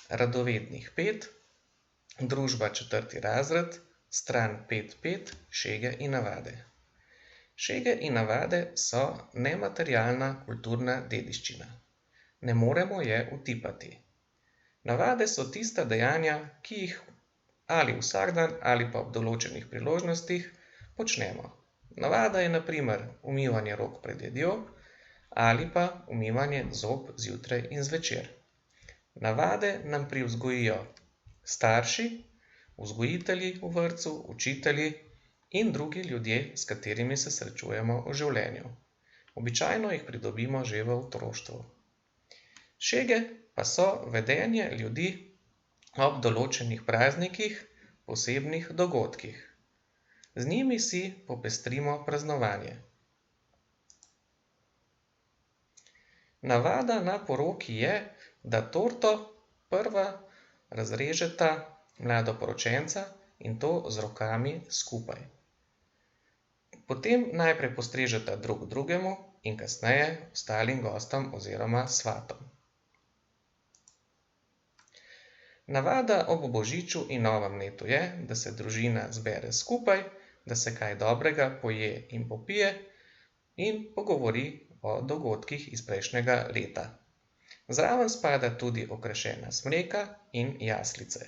radovednih 5, družba 4. razred, stran 5.5, šege in navade. Šege in navade so nematerialna kulturna dediščina. Ne moremo je utipati. Navade so tista dejanja, ki jih ali vsak dan ali pa ob določenih priložnostih počnemo. Navada je na primer umivanje rok pred jedjo ali pa umivanje zob zjutraj in zvečer. Navade nam privzgojijo starši, vzgojitelji v vrtcu, učitelji in drugi ljudje, s katerimi se srečujemo v življenju. Običajno jih pridobimo že v otroštvu. Šege pa so vedenje ljudi ob določenih praznikih, posebnih dogodkih. Z njimi si popestrimo praznovanje. Navada na poroki je, da torto prva razrežeta mladoporočenca in to z rokami skupaj. Potem najprej postrežeta drug drugemu in kasneje ostalim gostom oziroma svatom. Navada ob božiču in novem letu je, da se družina zbere skupaj, da se kaj dobrega poje in popije in pogovori o dogodkih iz prejšnjega leta. Zraven spada tudi okrašena smreka in jaslice.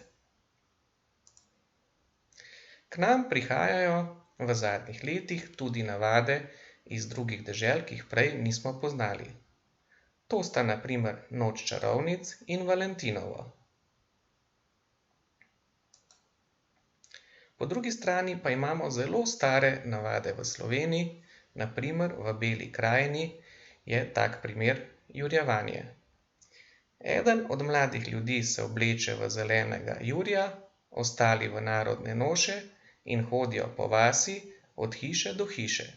K nam prihajajo v zadnjih letih tudi navade iz drugih dežel, ki jih prej nismo poznali. To sta na primer Noč čarovnic in Valentinovo. Po drugi strani pa imamo zelo stare navade v Sloveniji, na primer v Beli krajini je tak primer jurjevanje. Eden od mladih ljudi se obleče v zelenega jurja, ostali v narodne noše in hodijo po vasi od hiše do hiše.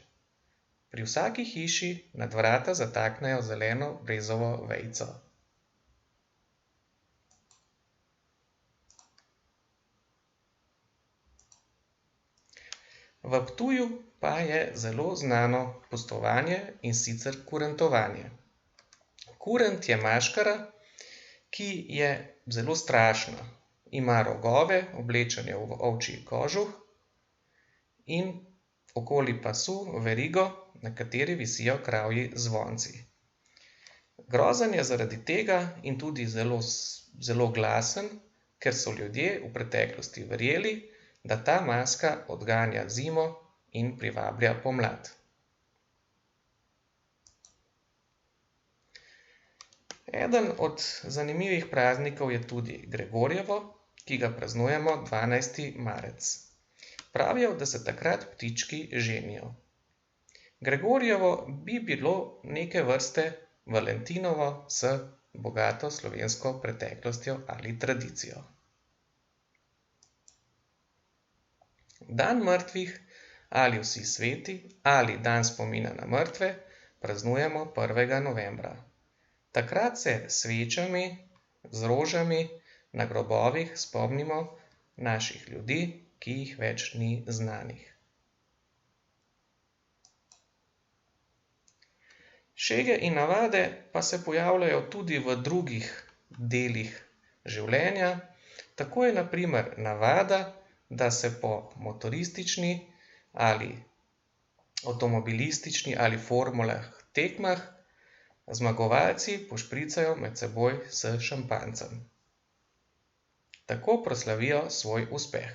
Pri vsaki hiši nad vrata zataknejo zeleno brezovo vejico. V Ptuju pa je zelo znano pustovanje, in sicer kurentovanje. Kurent je maškara, ki je zelo strašna. Ima rogove, oblečen je v ovčji kožuh in okoli pasu verigo, na kateri visijo kravji zvonci. Grozen je zaradi tega in tudi zelo glasen, ker so ljudje v preteklosti verjeli, da ta maska odganja zimo in privablja pomlad. Eden od zanimivih praznikov je tudi Gregorjevo, ki ga praznujemo 12. marec. Pravijo, da se takrat ptički ženijo. Gregorjevo bi bilo neke vrste Valentinovo s bogato slovensko preteklostjo ali tradicijo. Dan mrtvih ali vsi sveti ali dan spomina na mrtve praznujemo 1. novembra. Takrat se s svečami, z rožami na grobovih spomnimo naših ljudi, ki jih več ni znanih. Šege in navade pa se pojavljajo tudi v drugih delih življenja. Tako je na primer navada, da se po motoristični ali avtomobilistični ali formulah tekmah zmagovalci pošpricajo med seboj s šampanjcem. Tako proslavijo svoj uspeh.